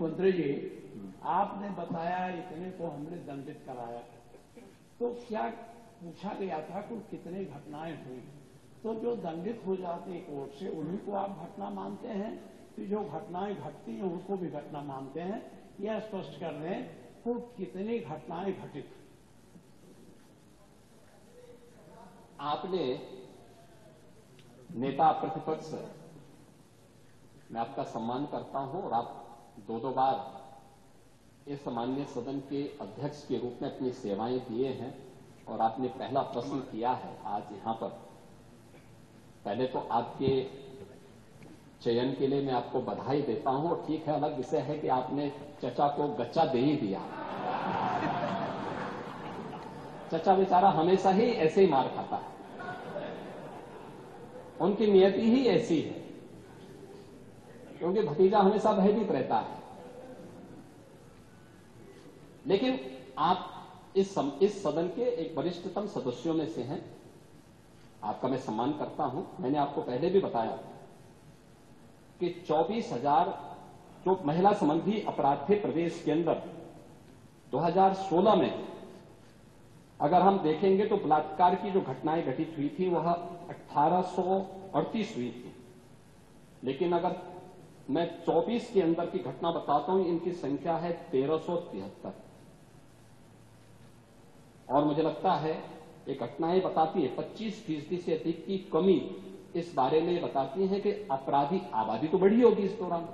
मुख्यमंत्री जी, आपने बताया इतने को हमने दंडित कराया, तो क्या पूछा गया था कि कितनी घटनाएं हुई? तो जो दंडित हो जाते हैं कोर्ट से, उन्हीं को आप घटना मानते हैं कि जो घटनाएं घटती हैं उनको भी घटना मानते हैं? यह स्पष्ट कर दें कि कितनी घटनाएं घटित। आपने नेता प्रतिपक्ष, मैं आपका सम्मान करता हूं और आप दो बार इस माननीय सदन के अध्यक्ष के रूप में अपनी सेवाएं दिए हैं और आपने पहला प्रश्न किया है आज यहां पर। पहले तो आपके चयन के लिए मैं आपको बधाई देता हूं, और ठीक है, अलग विषय है कि आपने चचा को गच्चा दे ही दिया। चचा बेचारा हमेशा ही ऐसे ही मार खाता है, उनकी नियति ही ऐसी है, क्योंकि भतीजा हमेशा भयभीत रहता है। लेकिन आप इस सदन के एक वरिष्ठतम सदस्यों में से हैं, आपका मैं सम्मान करता हूं। मैंने आपको पहले भी बताया कि 24,000 जो महिला संबंधी अपराध थे प्रदेश के अंदर 2016 में, अगर हम देखेंगे तो बलात्कार की जो घटनाएं घटित हुई थी वह 1838 हुई थी। लेकिन अगर मैं 24 के अंदर की घटना बताता हूं, इनकी संख्या है 1373। और मुझे लगता है ये घटनाएं बताती है 25% से अधिक की कमी इस बारे में बताती है कि अपराधी आबादी तो बढ़ी होगी इस दौरान,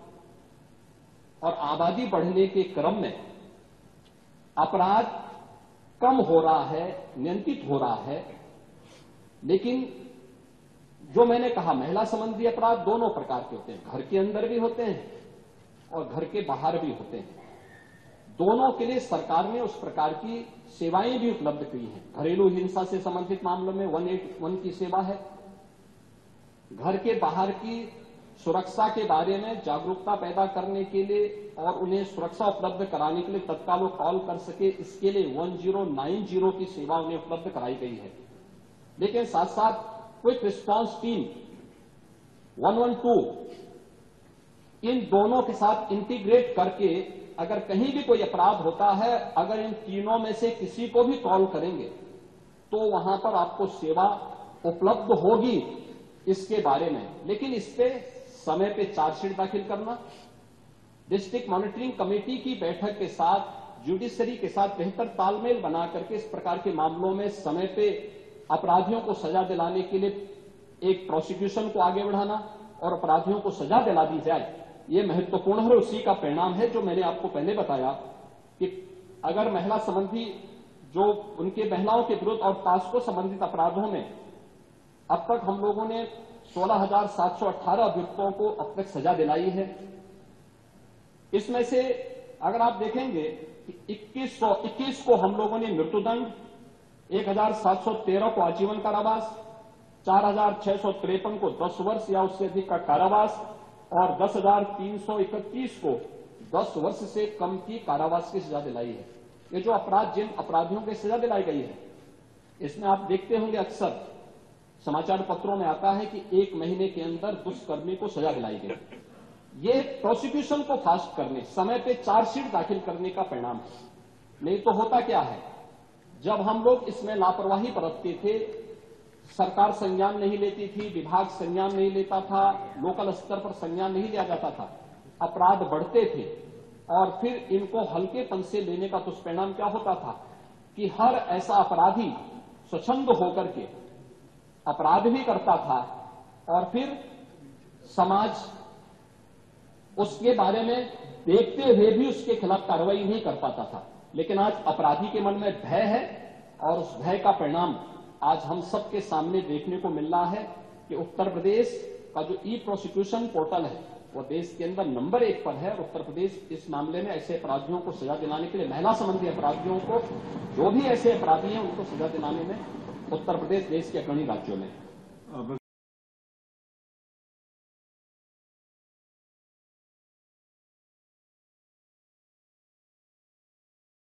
और आबादी बढ़ने के क्रम में अपराध कम हो रहा है, नियंत्रित हो रहा है। लेकिन जो मैंने कहा, महिला संबंधी अपराध दोनों प्रकार के होते हैं, घर के अंदर भी होते हैं और घर के बाहर भी होते हैं। दोनों के लिए सरकार ने उस प्रकार की सेवाएं भी उपलब्ध की हैं। घरेलू हिंसा से संबंधित मामलों में 181 की सेवा है। घर के बाहर की सुरक्षा के बारे में जागरूकता पैदा करने के लिए और उन्हें सुरक्षा उपलब्ध कराने के लिए तत्काल वो कॉल कर सके, इसके लिए 1090 की सेवा उन्हें उपलब्ध कराई गई है। लेकिन साथ साथ क्विक रिस्पांस टीम 112, इन दोनों के साथ इंटीग्रेट करके अगर कहीं भी कोई अपराध होता है, अगर इन तीनों में से किसी को भी कॉल करेंगे तो वहां पर आपको सेवा उपलब्ध होगी इसके बारे में। लेकिन इस पे समय पे चार्जशीट दाखिल करना, डिस्ट्रिक्ट मॉनिटरिंग कमेटी की बैठक के साथ जुडिशरी के साथ बेहतर तालमेल बना करके इस प्रकार के मामलों में समय पे अपराधियों को सजा दिलाने के लिए एक प्रोसिक्यूशन को आगे बढ़ाना और अपराधियों को सजा दिला दी जाए, ये महत्वपूर्ण है। उसी का परिणाम है जो मैंने आपको पहले बताया कि अगर महिला संबंधी जो उनके महिलाओं के विरुद्ध और पास्को संबंधित अपराधों में अब तक हम लोगों ने 16,718 अभियुक्तों को अब तक सजा दिलाई है। इसमें से अगर आप देखेंगे कि 2121 को हम लोगों ने मृत्युदंड, 1,713 को आजीवन कारावास, 4,653 को 10 वर्ष या उससे अधिक का कारावास और 10,331 को 10 वर्ष से कम की कारावास की सजा दिलाई है। ये जो अपराध, जिन अपराधियों की सजा दिलाई गई है, इसमें आप देखते होंगे अक्सर समाचार पत्रों में आता है कि 1 महीने के अंदर दुष्कर्मी को सजा दिलाई गई। ये प्रोसिक्यूशन को फास्ट करने, समय पे चार्जशीट दाखिल करने का परिणाम है। नहीं तो होता क्या है, जब हम लोग इसमें लापरवाही बरतते थे, सरकार संज्ञान नहीं लेती थी, विभाग संज्ञान नहीं लेता था, लोकल स्तर पर संज्ञान नहीं लिया जाता था, अपराध बढ़ते थे और फिर इनको हल्केपन से लेने का दुष्परिणाम क्या होता था कि हर ऐसा अपराधी स्वच्छंद होकर के अपराध भी करता था और फिर समाज उसके बारे में देखते हुए भी उसके खिलाफ कार्रवाई नहीं कर पाता था। लेकिन आज अपराधी के मन में भय है और उस भय का परिणाम आज हम सबके सामने देखने को मिल रहा है कि उत्तर प्रदेश का जो ई प्रोसिक्यूशन पोर्टल है वो देश के अंदर नंबर 1 पर है। और उत्तर प्रदेश इस मामले में ऐसे अपराधियों को सजा दिलाने के लिए, महिला संबंधी अपराधियों को, जो भी ऐसे अपराधी हैं उनको सजा दिलाने में उत्तर प्रदेश देश के अग्रणी राज्यों में